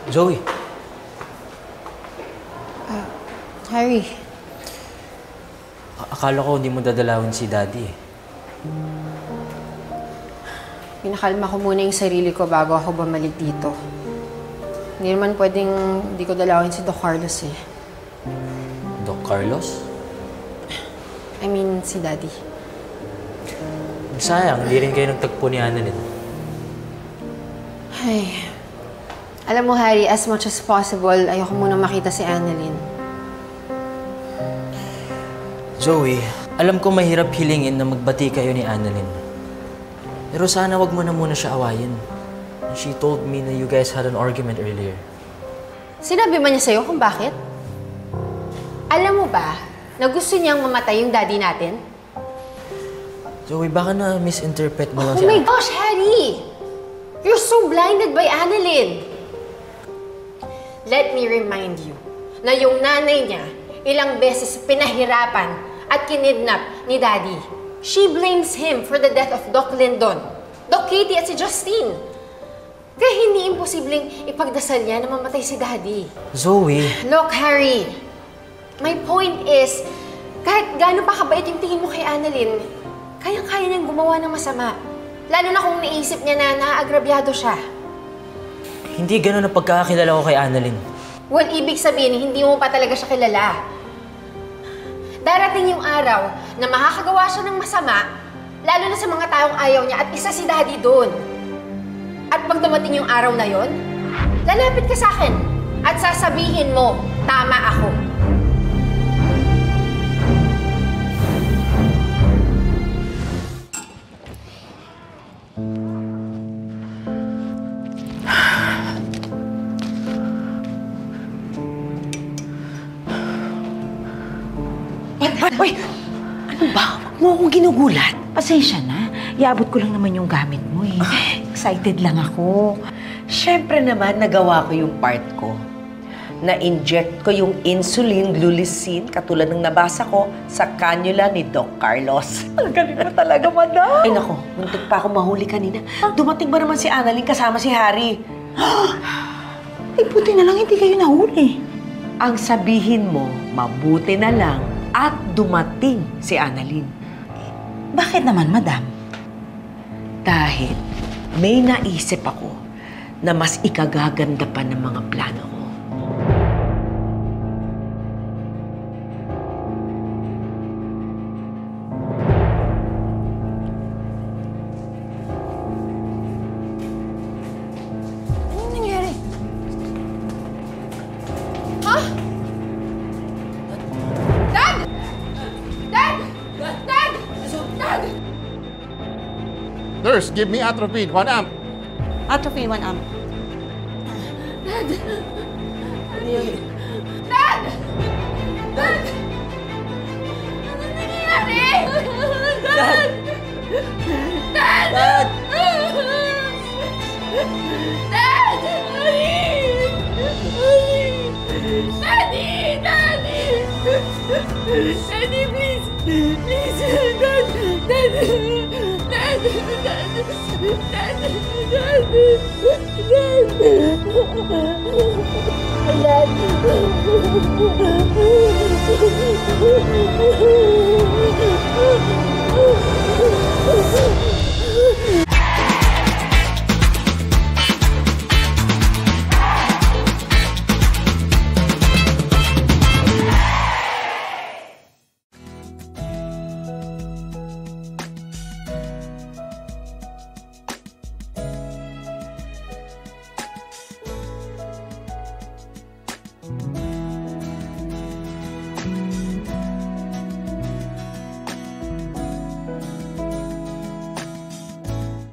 Zoe. Harry. Akala ko hindi mo dadalawin si Daddy eh. Pinakalma ko muna yung sarili ko bago ako bumalik dito. Hindi naman pwedeng hindi ko dalawin si Doc Carlos eh. Doc Carlos? I mean, si Daddy. Sayang, hindi rin kayo nagtagpo ni Annalyn. Ay. Alam mo, Harry, as much as possible, ayoko muna makita si Annalyn. Zoe, alam ko mahirap hilingin na magbati kayo ni Annalyn. Pero sana wag mo na muna siya awayin. She told me na you guys had an argument earlier. Sinabi ba niya sa'yo kung bakit? Alam mo ba na gusto niyang mamatay yung daddy natin? Zoe, baka na misinterpret mo lang Oh my gosh, Harry! You're so blinded by Annalyn! Let me remind you na yung nanay niya ilang beses pinahirapan at kinidnap ni Daddy. She blames him for the death of Doc Lindon, Doc Katie at si Justine. Kaya hindi imposibleng ipagdasal niya na mamatay si Daddy. Zoe! Look, Harry, my point is, kahit gaano pa kabait yung tingin mo kay Annalyn, kayang-kaya niyang gumawa ng masama. Lalo na kung naisip niya na naagrabyado siya. Hindi ganun ang pagkakakilala ko kay Annalyn. Well, ibig sabihin, hindi mo pa talaga siya kilala. Darating yung araw na makakagawa siya ng masama, lalo na sa mga taong ayaw niya at isa si Daddy doon. At pag dumating yung araw na yon, lalapit ka sa akin at sasabihin mo, tama ako. Uy! Ano ba? Huwag mo akong ginugulat. Pasensya na. Iabot ko lang naman yung gamit mo eh. Excited lang ako. Siyempre naman, nagawa ko yung part ko. Na-inject ko yung insulin glulisin katulad ng nabasa ko sa cannula ni Doc Carlos. Ang galing mo talaga, madam! Ay nako, muntik pa ako mahuli kanina. Dumating ba naman si Annalyn kasama si Harry? Ay, buti na lang hindi kayo nahuli. Ang sabihin mo, mabuti na lang at dumating si Annalyn. Bakit naman, madam? Dahil may naisip ako na mas ikagaganda pa ng mga plano ko. Anong nangyari? Ha? Dad! Dad! Dad! Dad! Nurse, give me atropine, 1 amp. Atropine, 1 amp. Dad! Dad! Dad! Anong nangyayari? Dad! Dad! Dad! Dad! Daddy! Daddy! Daddy, please! Please! Dad! Dad! Dad! Dad! Dad!